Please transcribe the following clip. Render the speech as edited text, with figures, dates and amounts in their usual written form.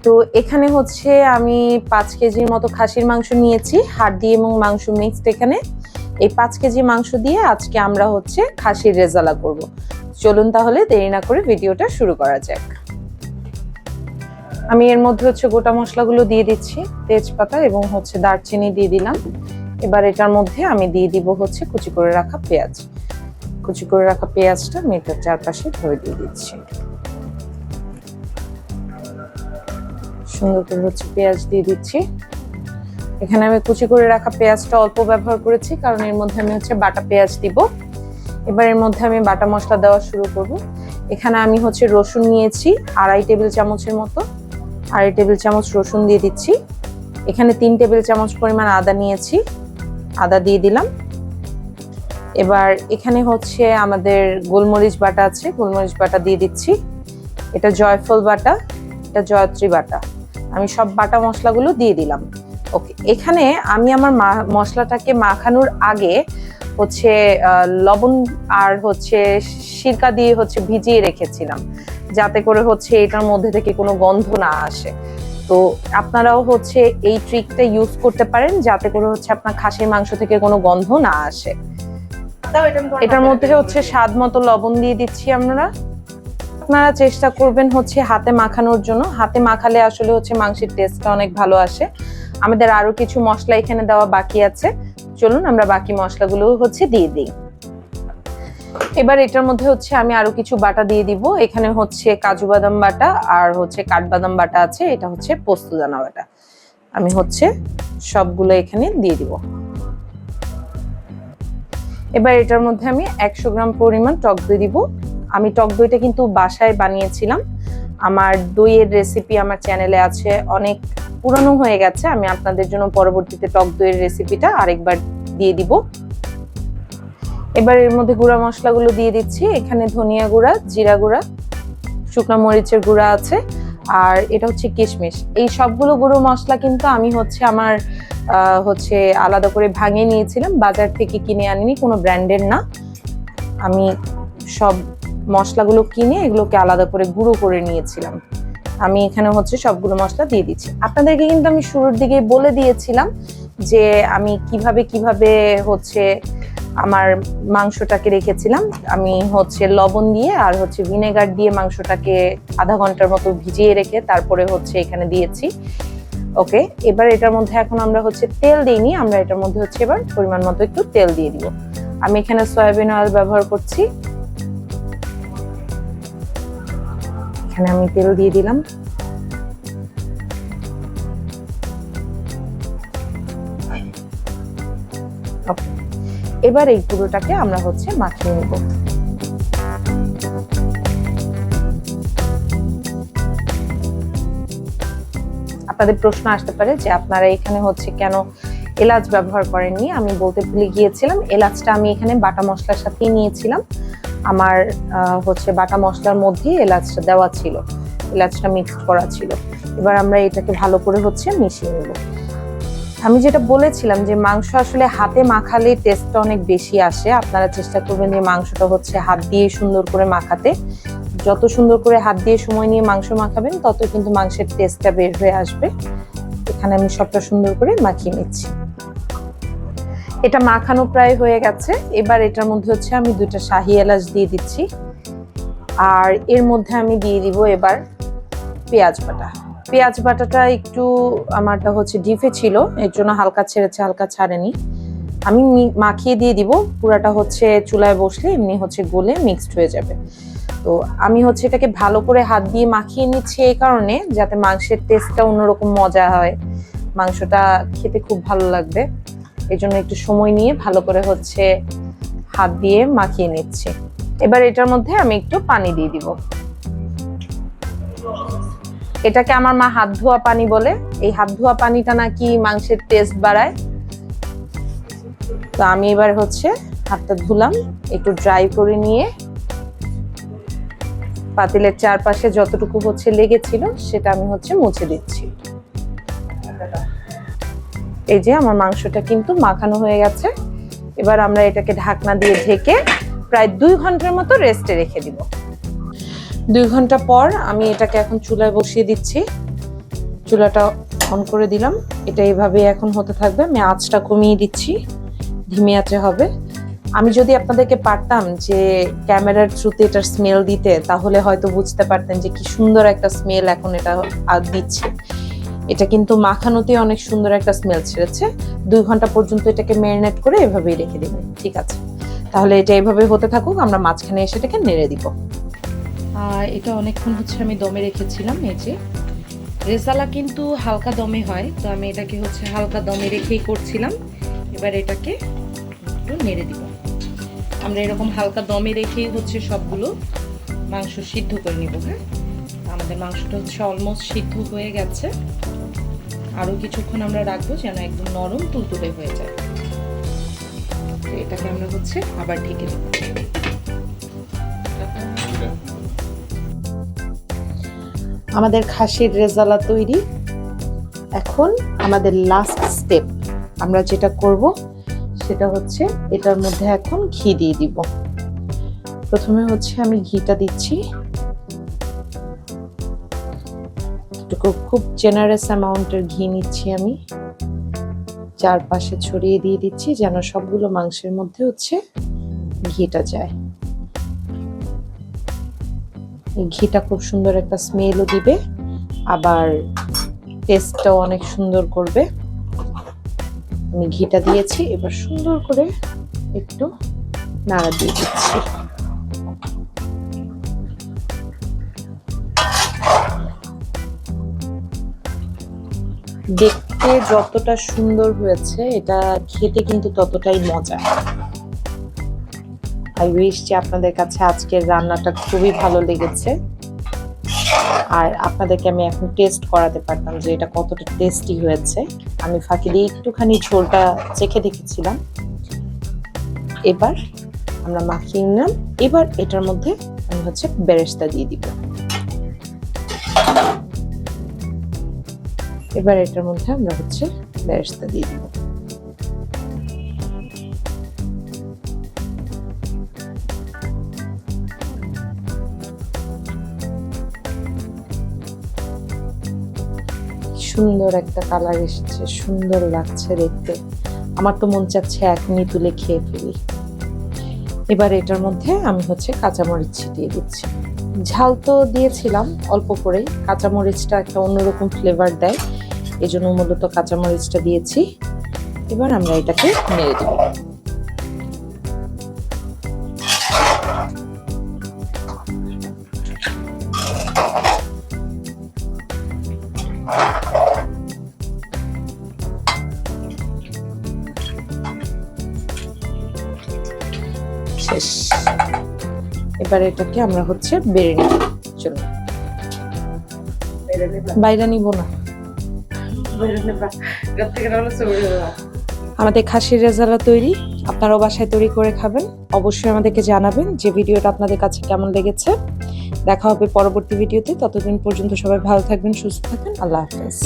তো এখানে হচ্ছে আমি 5 কেজির মতো খাসির মাংস নিয়েছি, হাড় এবং মাংস মিক্সড। এখানে এই 5 কেজি মাংস দিয়ে আজকে আমরা হচ্ছে খাসির রেজালা করব। চলুন তাহলে দেরি না করে ভিডিওটা শুরু করা যাক। আমি এর মধ্যে হচ্ছে গোটা মশলাগুলো দিয়ে দিচ্ছি, তেজপাতা এবং হচ্ছে দারচিনি দিয়ে দিলাম। এবার এটার মধ্যে আমি দিয়ে দিব হচ্ছে কুচি করে রাখা পেঁয়াজ। কুচি করে রাখা পেঁয়াজটা আমি এটার চারপাশে ধরে দিয়ে দিচ্ছি। সুন্দর করে হচ্ছে পেঁয়াজ দিয়ে দিচ্ছি। এখানে আমি কুচি করে রাখা পেঁয়াজটা অল্প ব্যবহার করেছি, কারণ এর মধ্যে আমি হচ্ছে বাটা পেঁয়াজ দিব। এবার এর মধ্যে আমি বাটা মশলা দেওয়া শুরু করব। এখানে আমি হচ্ছে রসুন নিয়েছি 2.5 টেবিল চামচের মতো। 2.5 টেবিল চামচ রসুন দিয়ে দিচ্ছি। এখানে 3 টেবিল চামচ পরিমাণ আদা নিয়েছি, আদা দিয়ে দিলাম। এবার এখানে হচ্ছে আমাদের গোলমরিচ বাটা আছে, গোলমরিচ বাটা দিয়ে দিচ্ছি। এটা জয়ফল বাটা, এটা জয়ত্রী বাটা। আমি সব বাটা মশলাগুলো দিয়ে দিলাম। ওকে, এখানে আমি আমার মশলাটাকে মাখানোর আগে হচ্ছে লবণ আর হচ্ছে সিরকা দিয়ে হচ্ছে ভিজিয়ে রেখেছিলাম, যাতে করে হচ্ছে এটার মধ্যে থেকে কোনো গন্ধ না আসে। তো আপনারাও হচ্ছে এই ট্রিকটা ইউজ করতে পারেন, যাতে করে হচ্ছে আপনার খাসির মাংস থেকে কোনো গন্ধ না আসে। এটার মধ্যে হচ্ছে স্বাদ মতো লবণ দিয়ে দিচ্ছি আমরা। আপনারা চেষ্টা করবেন হচ্ছে হাতে মাখানোর জন্য। হাতে মাখালে আসলে হচ্ছে মাংসের টেস্টটা অনেক ভালো আসে। আমাদের আরো কিছু মশলা এখানে দেওয়া বাকি আছে, চলুন আমরা বাকি মশলাগুলো হচ্ছে দিয়ে দিই। এবার এটার মধ্যে হচ্ছে আমি আরো কিছু বাটা দিয়ে দিব। এখানে হচ্ছে কাজু বাদাম বাটা আর হচ্ছে কাঠবাদাম বাটা আছে, এটা হচ্ছে পোস্তদানা বাটা। আমি হচ্ছে সবগুলো এখানে দিয়ে দিব। এবার এটার মধ্যে আমি 100 গ্রাম পরিমাণ টক দই দিব। আমি টক দইটা কিন্তু বাসায় বানিয়েছিলাম। আমার দইয়ের রেসিপি আমার চ্যানেলে আছে, অনেক পুরানো হয়ে গেছে। আমি আপনাদের জন্য পরবর্তীতে টক দইয়ের রেসিপিটা আরেকবার দিয়ে দিব। এবার এর মধ্যে গুঁড়া মশলাগুলো দিয়ে দিচ্ছি। এখানে ধনিয়া গুঁড়া, জিরা গুঁড়া, শুকনো মরিচের গুঁড়া আছে, আর এটা হচ্ছে কিশমিশ। এই সবগুলো গুঁড়ো মশলা কিন্তু আমি হচ্ছে আমার হচ্ছে আলাদা করে ভাঙিয়ে নিয়েছিলাম, বাজার থেকে কিনে আনিনি, কোনো ব্র্যান্ডের না। আমি সব মশলাগুলো কিনে এগুলোকে আলাদা করে গুঁড়ো করে নিয়েছিলাম। আমি এখানে হচ্ছে সবগুলো মশলা দিয়ে দিচ্ছি। আপনাদেরকে কিন্তু আমি শুরুর দিকে বলে দিয়েছিলাম যে আমি কিভাবে হচ্ছে আমার মাংসটাকে রেখেছিলাম। আমি হচ্ছে লবণ দিয়ে আর হচ্ছে ভিনেগার দিয়ে মাংসটাকে আধা ঘন্টার মতো ভিজিয়ে রেখে তারপরে হচ্ছে এখানে দিয়েছি। ওকে, এবার এটার মধ্যে এখন আমরা হচ্ছে তেল দিইনি, আমরা এটার মধ্যে হচ্ছে এবার পরিমাণ মতো একটু তেল দিয়ে দিব। আমি এখানে সয়াবিন অয়েল ব্যবহার করছি। এখানে আমি তেল দিয়ে দিলাম। এবার এই পুরোটাকে আমরা হচ্ছে মাখিয়ে নেব। আপনাদের প্রশ্ন আসতে পারে যে আপনারা এখানে হচ্ছে কেন এলাচ ব্যবহার করেননি। আমি বলতে ভুলে গিয়েছিলাম, এলাচটা আমি এখানে বাটা মশলার সাথেই নিয়েছিলাম। আমার হচ্ছে বাটা মশলার মধ্যে এলাচটা দেওয়া ছিল, এলাচটা মিক্সড করা ছিল। এবার আমরা এটাকে ভালো করে হচ্ছে মিশিয়ে নেব। আমি যেটা বলেছিলাম যে মাংস আসলে হাতে মাখালে টেস্টটা অনেক বেশি আসে। আপনারা চেষ্টা করবেন যে মাংসটা হচ্ছে হাত দিয়ে সুন্দর করে মাখাতে। যত সুন্দর করে হাত দিয়ে সময় নিয়ে মাংস মাখাবেন, তত কিন্তু মাংসের টেস্টটা বের হয়ে আসবে। এখানে আমি সবটা সুন্দর করে মাখিয়ে নিচ্ছি। এটা মাখানো প্রায় হয়ে গেছে। এবার এটার মধ্যে হচ্ছে আমি 2টা শাহি এলাচ দিয়ে দিচ্ছি, আর এর মধ্যে আমি দিয়ে দিব এবার পেঁয়াজ বাটা। পেঁয়াজ বাটাটা একটু আমারটা হচ্ছে ডিপে ছিল, এর জন্য হালকা ছেড়েছে, হালকা ছাড়েনি। আমি মাখিয়ে দিয়ে দিব। পুরাটা হচ্ছে চুলায় বসলে এমনি হচ্ছে গলে মিক্সড হয়ে যাবে। তো আমি হচ্ছে এটাকে ভালো করে হাত দিয়ে মাখিয়ে নিচ্ছি এই কারণে, যাতে মাংসের টেস্টটা অন্যরকম মজা হয়, মাংসটা খেতে খুব ভালো লাগবে। এই জন্য একটু সময় নিয়ে ভালো করে হচ্ছে হাত দিয়ে মাখিয়ে নিচ্ছি। এবার এটার মধ্যে আমি একটু পানি দিয়ে দিব। এটাকে আমার মা হাত ধোয়া পানি বলে। এই হাত ধোয়া পানিটা নাকি মাংসের টেস্ট বাড়ায়। তো আমি এবার হচ্ছে হাতটা ধুলাম, একটু ড্রাই করে নিয়ে পাতিলের চারপাশে যতটুকু হচ্ছে লেগেছিল সেটা আমি হচ্ছে মুছে দিচ্ছি। এই যে আমার মাংসটা কিন্তু মাখানো হয়ে গেছে। এবার আমরা এটাকে ঢাকনা দিয়ে ঢেকে প্রায় 2 ঘন্টার মতো রেস্টে রেখে দিব। 2 ঘন্টা পর আমি এটাকে এখন চুলায় বসিয়ে দিচ্ছি। চুলাটা অন করে দিলাম। এটা এইভাবে এখন হতে থাকবে। আমি আঁচটা কমিয়ে দিচ্ছি, ধিমে আঁচে হবে। আমি যদি আপনাদেরকে পারতাম যে ক্যামেরার থ্রুতে এটার স্মেল দিতে, তাহলে হয়তো বুঝতে পারতেন যে কি সুন্দর একটা স্মেল এখন এটা দিচ্ছে। এটা কিন্তু মাখানোতে অনেক সুন্দর একটা স্মেল ছেড়েছে। 2 ঘন্টা পর্যন্ত এটাকে ম্যারিনেট করে এভাবেই রেখে দিবেন। ঠিক আছে, তাহলে এটা এভাবে হতে থাকুক, আমরা মাঝখানে এসে এটাকে নেড়ে দিব। এটা অনেকক্ষণ হচ্ছে আমি দমে রেখেছিলাম। এই যে রেজালা কিন্তু হালকা দমে হয়, তো আমি এটাকে হচ্ছে হালকা দমে রেখেই করছিলাম। এবার এটাকে একটু নেড়ে দিব। আমরা এরকম হালকা দমে রেখেই হচ্ছে সবগুলো মাংস সিদ্ধ করে নিব। হ্যাঁ, আমাদের মাংসটা হচ্ছে অলমোস্ট সিদ্ধ হয়ে গেছে। আরও কিছুক্ষণ আমরা রাখবো যেন একদম নরম তুলতুলে হয়ে যায়। তো এটাকে আমরা হচ্ছে আবার ঢেকে দেব। আমাদের খাসির রেজালা তৈরি। এখন আমাদের লাস্ট স্টেপ, আমরা যেটা করব সেটা হচ্ছে এটার মধ্যে এখন ঘি দিয়ে দিব। প্রথমে হচ্ছে আমি ঘিটা দিচ্ছি, খুব জেনারেস অ্যামাউন্টের ঘি নিচ্ছি আমি। চারপাশে ছড়িয়ে দিয়ে দিচ্ছি যেন সবগুলো মাংসের মধ্যে হচ্ছে ঘিটা যায়। এই ঘিটা খুব সুন্দর একটা স্মেলও দিবে, আবার টেস্টটাও অনেক সুন্দর করবে। আমি ঘিটা দিয়েছি, এবার সুন্দর করে একটু নাড়া দিয়ে দিচ্ছি। দেখতে যতটা সুন্দর হয়েছে, এটা খেতে কিন্তু ততটাই মজা। আই উইশ যে আপনাদের কাছে আজকের রান্নাটা খুবই ভালো লেগেছে, আর আপনাদেরকে আমি এখন টেস্ট করাতে পারতাম যে এটা কতটা টেস্টি হয়েছে। আমি ফাঁকি দিয়ে একটুখানি ঝোলটা চেখে দেখেছিলাম। এবার আমরা মাখিয়ে নিলাম। এবার এটার মধ্যে আমি হচ্ছে বেরেস্তা দিয়ে দিব। এবার এটার মধ্যে আমরা হচ্ছে বেরেস্তা দিয়ে দিব। সুন্দর একটা কালার এসেছে, সুন্দর লাগছে দেখতে। আমার তো মন চাচ্ছে এখনই তুলে খেয়ে ফেলি। এবার এটার মধ্যে আমি হচ্ছে কাঁচামরিচ ছিটিয়ে দিচ্ছি। ঝাল তো দিয়েছিলাম অল্প করেই, কাঁচামরিচটা একটা অন্যরকম ফ্লেভার দেয়, এজন্য মূলত কাঁচামরিচটা দিয়েছি। এবার আমরা এটাকে নেড়ে দেব। শেষ। এবার এটাকে আমরা হচ্ছে বেড়ে নিব। চলো, বাইরে নিব না, আমাদের খাসির রেজালা তৈরি। আপনারাও বাসায় তৈরি করে খাবেন। অবশ্যই আমাদেরকে জানাবেন যে ভিডিওটা আপনাদের কাছে কেমন লেগেছে। দেখা হবে পরবর্তী ভিডিওতে। ততদিন পর্যন্ত সবাই ভালো থাকবেন, সুস্থ থাকবেন। আল্লাহ হাফেজ।